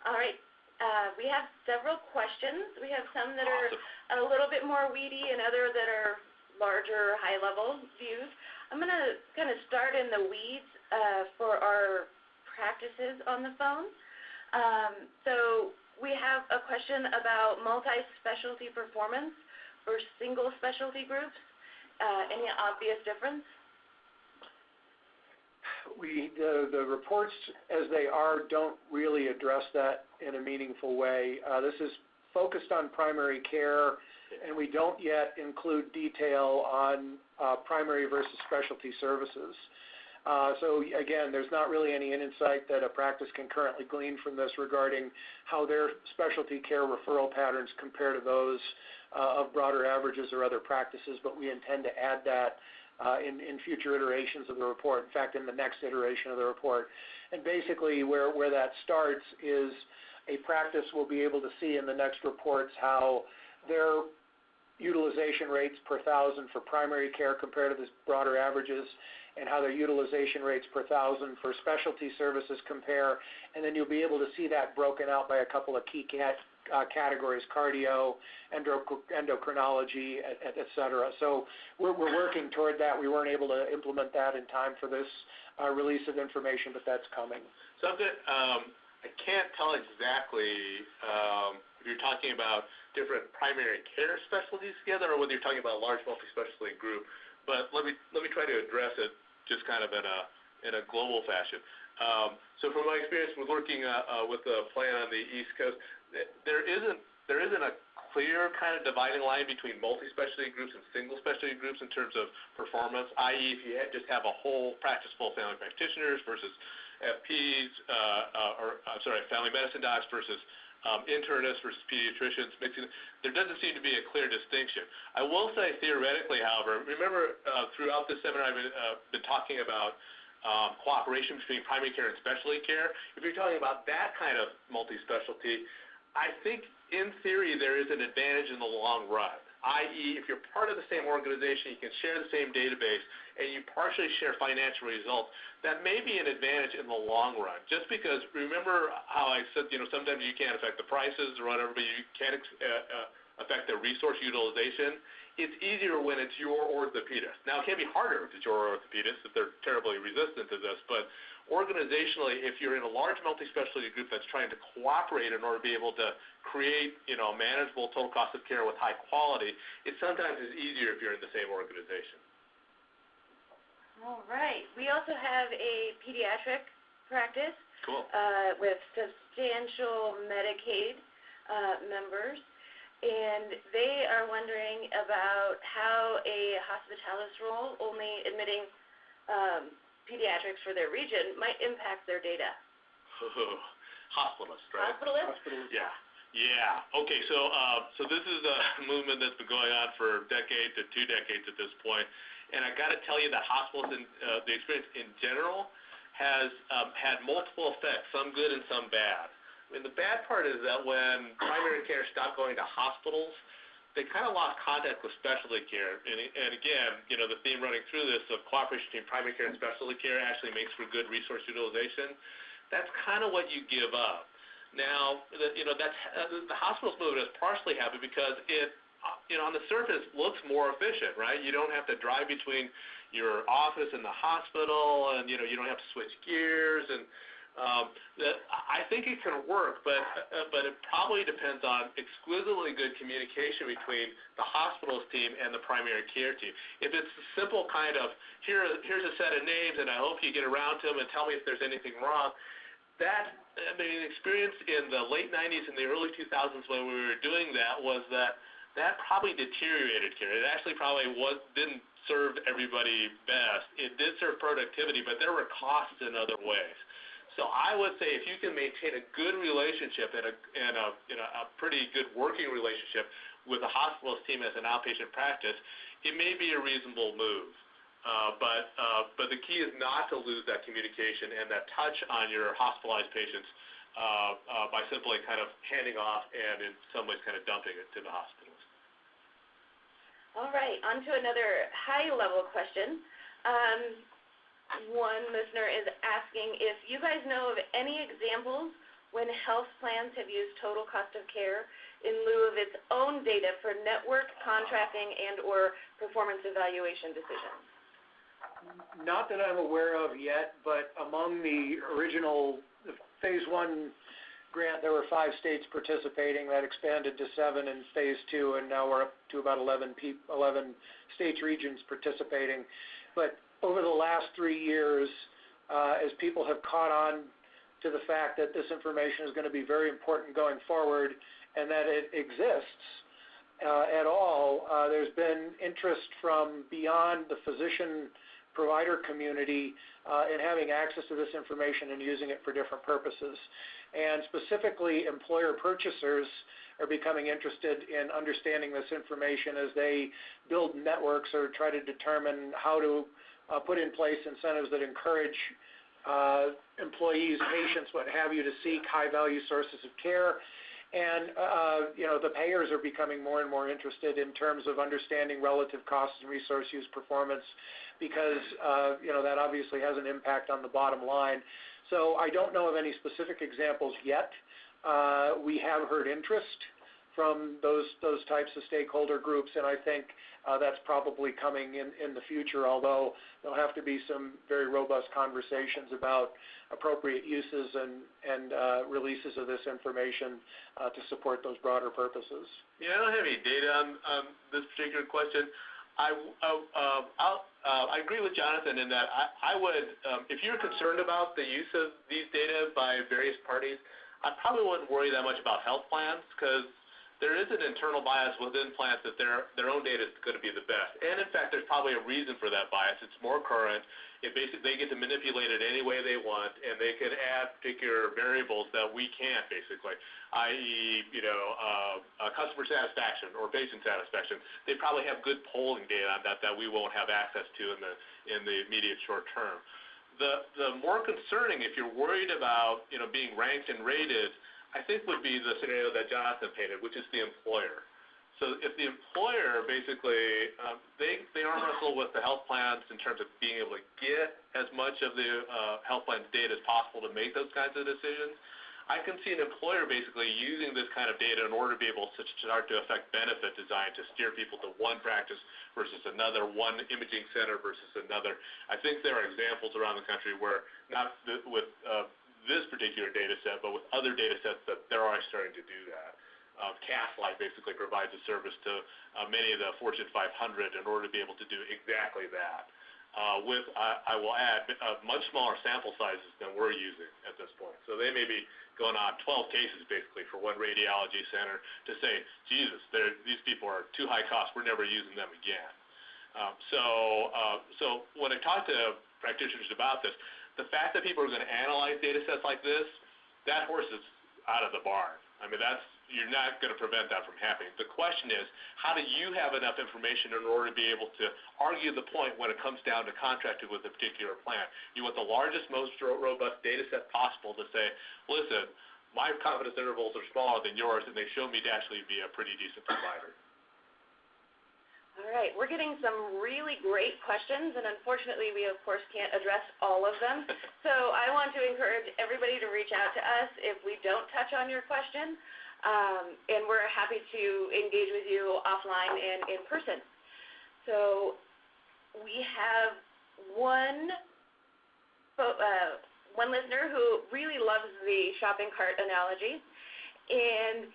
All right. We have several questions. We have some that are a little bit more weedy and other that are larger, high-level views. I'm going to kind of start in the weeds for our practices on the phone. So we have a question about multi-specialty performance for single specialty groups. Any obvious difference? The reports as they are don't really address that in a meaningful way. This is focused on primary care, and we don't yet include detail on primary versus specialty services. So again, there's not really any insight that a practice can currently glean from this regarding how their specialty care referral patterns compare to those of broader averages or other practices, but we intend to add that in future iterations of the report, in fact, in the next iteration of the report. And basically where that starts is a practice will be able to see in the next reports how their utilization rates per thousand for primary care compare to the broader averages, and how their utilization rates per thousand for specialty services compare, and then you'll be able to see that broken out by a couple of key categories: cardio, endocrinology, et cetera. So we're working toward that. We weren't able to implement that in time for this release of information, but that's coming. So I can't tell exactly if you're talking about different primary care specialties together, or whether you're talking about a large multi-specialty group. But let me try to address it just kind of in a global fashion. So from my experience with working with the plan on the East Coast, there isn't a clear kind of dividing line between multi-specialty groups and single specialty groups in terms of performance, i.e. if you just have a whole practice full family practitioners versus FPs, family medicine docs versus internists versus pediatricians, there doesn't seem to be a clear distinction. I will say theoretically, however, remember throughout this seminar I've been talking about cooperation between primary care and specialty care. If you're talking about that kind of multi-specialty, I think in theory there is an advantage in the long run, i.e. if you're part of the same organization, you can share the same database, and you partially share financial results, that may be an advantage in the long run. Just because, remember how I said, sometimes you can't affect the prices or whatever, but you can affect the resource utilization. It's easier when it's your orthopedist. Now, it can be harder if it's your orthopedist, if they're terribly resistant to this, but organizationally, if you're in a large multi-specialty group that's trying to cooperate in order to be able to create, a manageable total cost of care with high quality, it sometimes is easier if you're in the same organization. All right. We also have a pediatric practice. Cool. With substantial Medicaid members, and they are wondering about how a hospitalis role, only admitting pediatrics for their region, might impact their data. Hospitalist, right? Hospitalist? Yeah. Okay, so this is a movement that's been going on for decades to 2 decades at this point, and I got to tell you that hospitals and the experience in general has had multiple effects, some good and some bad. I mean, the bad part is that when primary care stopped going to hospitals, they kind of lost contact with specialty care. And again, the theme running through this of cooperation between primary care and specialty care actually makes for good resource utilization. That's kind of what you give up. Now, that's the hospitals movement is partially happened because it, on the surface looks more efficient, right? You don't have to drive between your office and the hospital, and you don't have to switch gears, and I think it can work, but it probably depends on exquisitely good communication between the hospital's team and the primary care team. If it's a simple kind of here's a set of names, and I hope you get around to them and tell me if there's anything wrong. The experience in the late 90s and the early 2000s when we were doing that was that probably deteriorated care. It actually probably didn't serve everybody best. It did serve productivity, but there were costs in other ways. So I would say if you can maintain a good relationship and a pretty good working relationship with the hospital's team as an outpatient practice, it may be a reasonable move. But the key is not to lose that communication and that touch on your hospitalized patients by simply kind of handing off and in some ways kind of dumping it to the hospitals. All right, on to another high-level question. One listener is asking if you guys know of any examples when health plans have used total cost of care in lieu of its own data for network contracting and or performance evaluation decisions. Not that I'm aware of yet, but among the original Phase 1 grant, there were 5 states participating. That expanded to 7 in Phase 2, and now we're up to about 11 states, regions participating. But over the last 3 years, as people have caught on to the fact that this information is going to be very important going forward and that it exists at all, there's been interest from beyond the physician-provider community in having access to this information and using it for different purposes. And specifically, employer purchasers are becoming interested in understanding this information as they build networks or try to determine how to put in place incentives that encourage employees, patients, what have you, to seek high-value sources of care. And, the payers are becoming more and more interested in terms of understanding relative costs and resource use performance because, that obviously has an impact on the bottom line. So I don't know of any specific examples yet. We have heard interest from those types of stakeholder groups, and I think that's probably coming in the future, although there'll have to be some very robust conversations about appropriate uses and releases of this information to support those broader purposes. Yeah, I don't have any data on this particular question. I agree with Jonathan in that I would, if you're concerned about the use of these data by various parties, I probably wouldn't worry that much about health plans because there is an internal bias within plans that their own data is going to be the best. And in fact, there's probably a reason for that bias. It's more current. They get to manipulate it any way they want, and they can add particular variables that we can't, basically, i.e., customer satisfaction or patient satisfaction. They probably have good polling data on that we won't have access to in the immediate short term. The more concerning, if you're worried about being ranked and rated, I think would be the scenario that Jonathan painted, which is the employer. So if the employer basically, they arm wrestle with the health plans in terms of being able to get as much of the health plan's data as possible to make those kinds of decisions, I can see an employer basically using this kind of data in order to be able to start to affect benefit design to steer people to one practice versus another, one imaging center versus another. I think there are examples around the country where, not with this particular data set, but with other data sets that they're already starting to do that. Castlight basically provides a service to many of the Fortune 500 in order to be able to do exactly that. I will add, much smaller sample sizes than we're using at this point. So they may be going on 12 cases basically for one radiology center to say, Jesus, these people are too high cost, we're never using them again. So when I talk to practitioners about this, the fact that people are going to analyze data sets like this, that horse is out of the barn. I mean, you're not going to prevent that from happening. The question is, how do you have enough information in order to be able to argue the point when it comes down to contracting with a particular plan? You want the largest, most robust data set possible to say, listen, my confidence intervals are smaller than yours, and they show me to actually be a pretty decent provider. All right, we're getting some really great questions, and unfortunately we, of course, can't address all of them. So I want to encourage everybody to reach out to us if we don't touch on your question, and we're happy to engage with you offline and in person. So we have one listener who really loves the shopping cart analogy, and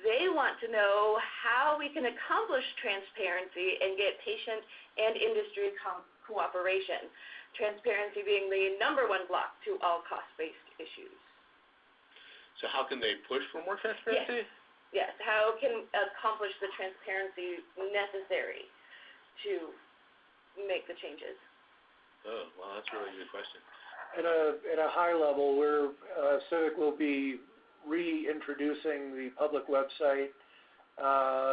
they want to know how we can accomplish transparency and get patient and industry cooperation. Transparency being the number one block to all cost-based issues. So how can they push for more transparency? Yes. How can accomplish the transparency necessary to make the changes? Oh, well, that's a really good question. At a high level, Civic will be reintroducing the public website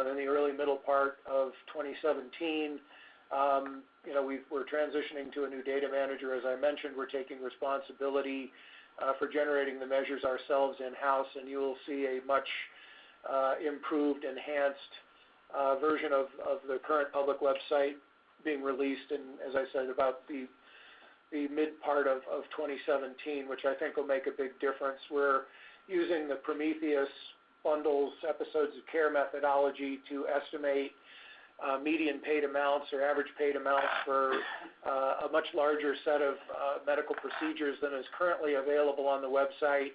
in the early middle part of 2017. We're transitioning to a new data manager. As I mentioned, we're taking responsibility for generating the measures ourselves in-house, and you will see a much improved, enhanced version of the current public website being released in, as I said, about the mid part of 2017, which I think will make a big difference. We're using the Prometheus bundles, episodes of care methodology to estimate median paid amounts or average paid amounts for a much larger set of medical procedures than is currently available on the website.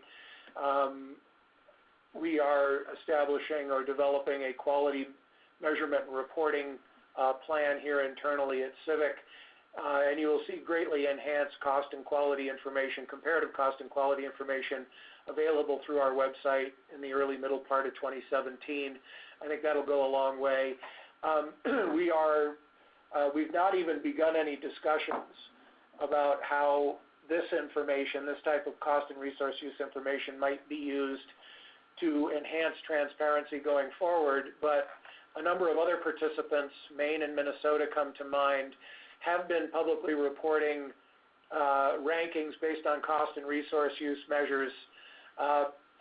We are establishing or developing a quality measurement and reporting plan here internally at Civic, and you will see greatly enhanced cost and quality information, comparative cost and quality information available through our website in the early middle part of 2017. I think that'll go a long way. We've not even begun any discussions about how this information, this type of cost and resource use information, might be used to enhance transparency going forward, but a number of other participants, Maine and Minnesota come to mind, have been publicly reporting rankings based on cost and resource use measures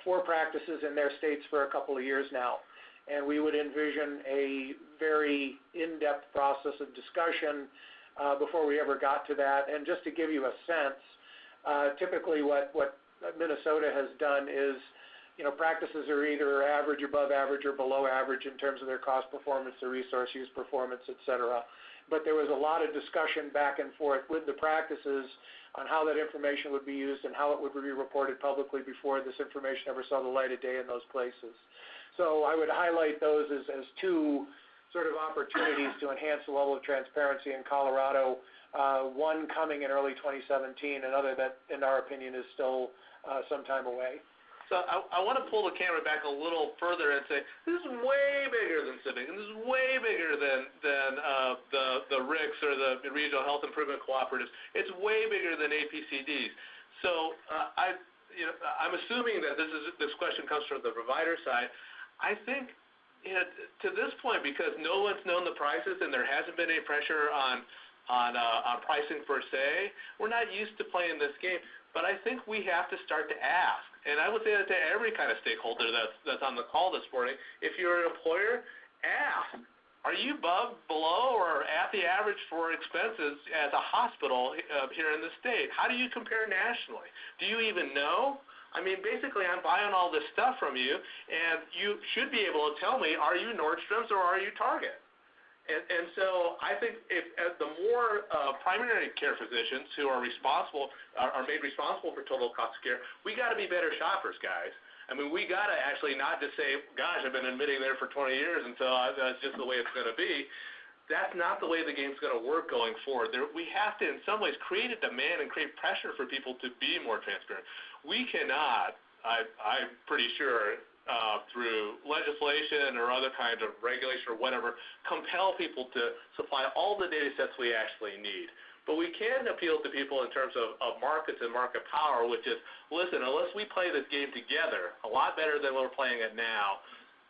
for practices in their states for a couple of years now. And we would envision a very in-depth process of discussion before we ever got to that. And just to give you a sense, typically what Minnesota has done is, practices are either average, above average, or below average in terms of their cost performance, their resource use performance, et cetera. But there was a lot of discussion back and forth with the practices on how that information would be used and how it would be reported publicly before this information ever saw the light of day in those places. So I would highlight those as two sort of opportunities to enhance the level of transparency in Colorado, one coming in early 2017, another that, in our opinion, is still some time away. So I want to pull the camera back a little further and say this is way bigger than Civic, and this is way bigger than the RICs or the Regional Health Improvement Cooperatives. It's way bigger than APCDs. So I'm assuming that this question comes from the provider side. I think to this point, because no one's known the prices and there hasn't been any pressure on pricing per se, we're not used to playing this game. But I think we have to start to ask, and I would say that to every kind of stakeholder that's on the call this morning. If you're an employer, ask, are you above, below, or at the average for expenses as a hospital here in the state? How do you compare nationally? Do you even know? I mean, basically, I'm buying all this stuff from you, and you should be able to tell me, are you Nordstrom's or are you Target? And so I think as the more primary care physicians who are made responsible for total cost of care, we got to be better shoppers, guys. I mean, we got to actually not just say, gosh, I've been admitting there for 20 years, and so that's just the way it's going to be. That's not the way the game's going to work going forward. We have to, in some ways, create a demand and create pressure for people to be more transparent. We cannot, I'm pretty sure, through legislation or other kinds of regulation or whatever, compel people to supply all the data sets we actually need. But we can appeal to people in terms of markets and market power, which is, listen, unless we play this game together a lot better than we're playing it now,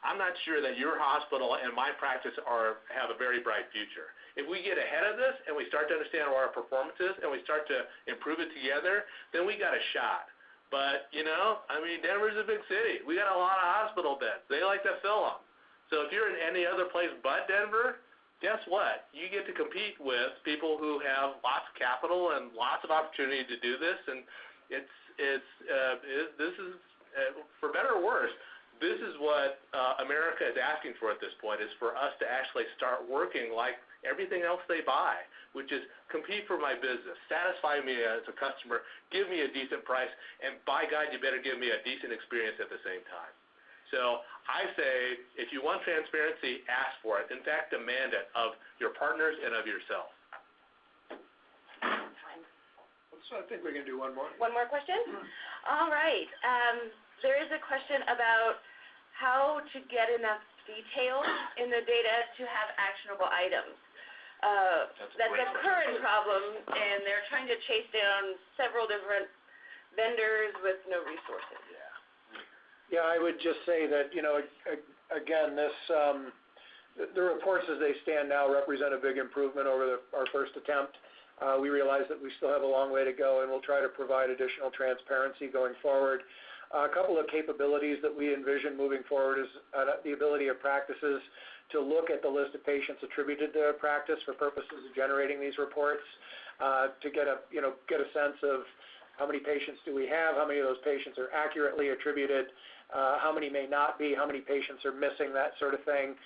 I'm not sure that your hospital and my practice have a very bright future. If we get ahead of this and we start to understand what our performance is and we start to improve it together, then we got a shot. But, I mean, Denver's a big city. We got a lot of hospital beds. They like to fill them. So if you're in any other place but Denver, guess what? You get to compete with people who have lots of capital and lots of opportunity to do this. And this is, for better or worse, this is what America is asking for at this point, is for us to actually start working like everything else they buy, which is compete for my business, satisfy me as a customer, give me a decent price, and by God, you better give me a decent experience at the same time. So I say, if you want transparency, ask for it. In fact, demand it of your partners and of yourself. So I think we're going to do one more. One more question? All right. There is a question about how to get enough detail in the data to have actionable items. That's a current problem, and they're trying to chase down several different vendors with no resources. Yeah, I would just say that, again, the reports as they stand now represent a big improvement over our first attempt. We realize that we still have a long way to go, and we'll try to provide additional transparency going forward. A couple of capabilities that we envision moving forward is the ability of practices to look at the list of patients attributed to their practice for purposes of generating these reports, to get a sense of how many patients do we have, how many of those patients are accurately attributed, how many may not be, how many patients are missing, that sort of thing.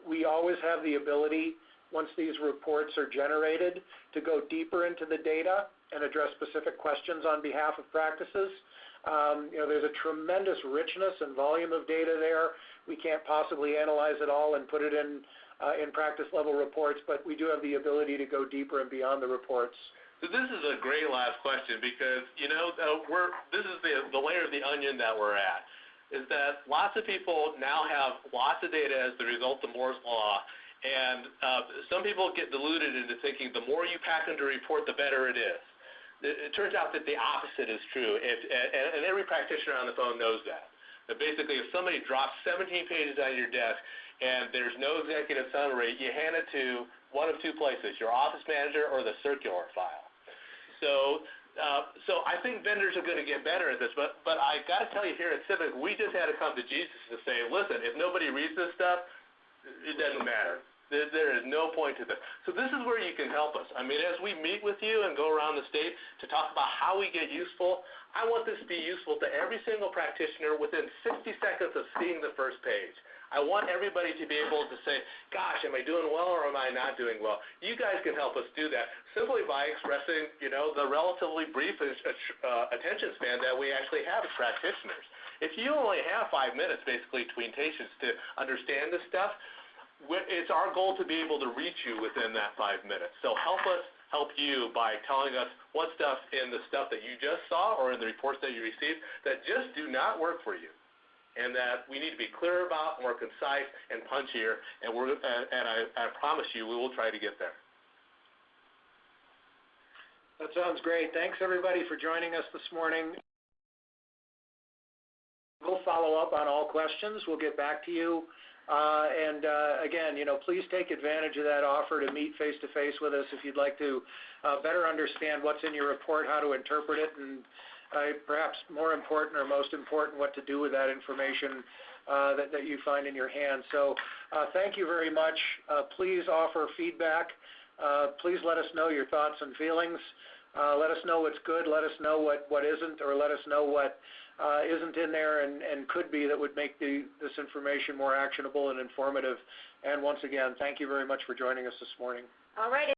We always have the ability, once these reports are generated, to go deeper into the data and address specific questions on behalf of practices. There's a tremendous richness and volume of data there. We can't possibly analyze it all and put it in practice level reports, but we do have the ability to go deeper and beyond the reports. So this is a great last question because, this is the layer of the onion that we're at, is that lots of people now have lots of data as the result of Moore's Law, and some people get deluded into thinking the more you pack into a report, the better it is. It turns out that the opposite is true, and every practitioner on the phone knows that. That basically, if somebody drops 17 pages on your desk and there's no executive summary, you hand it to one of two places, your office manager or the circular file. So I think vendors are going to get better at this, but I got to tell you, here at Civic, we just had to come to Jesus to say, listen, if nobody reads this stuff, it doesn't matter. There is no point to this. So this is where you can help us. I mean, as we meet with you and go around the state to talk about how we get useful, I want this to be useful to every single practitioner within 60 seconds of seeing the first page. I want everybody to be able to say, gosh, am I doing well or am I not doing well? You guys can help us do that simply by expressing, the relatively brief attention span that we actually have as practitioners. If you only have 5 minutes, basically, between patients to understand this stuff, it's our goal to be able to reach you within that 5 minutes. So help us help you by telling us what stuff in the stuff that you just saw or in the reports that you received that just do not work for you, and that we need to be clear about, more concise and punchier, and I promise you we will try to get there. That sounds great. Thanks, everybody, for joining us this morning. We'll follow up on all questions. We'll get back to you. Again, please take advantage of that offer to meet face-to-face with us if you'd like to better understand what's in your report, how to interpret it, and perhaps more important or most important, what to do with that information that you find in your hands. So thank you very much. Please offer feedback. Please let us know your thoughts and feelings. Let us know what's good. Let us know what isn't, or let us know what isn't in there and could be that would make this information more actionable and informative. And once again, thank you very much for joining us this morning. All right.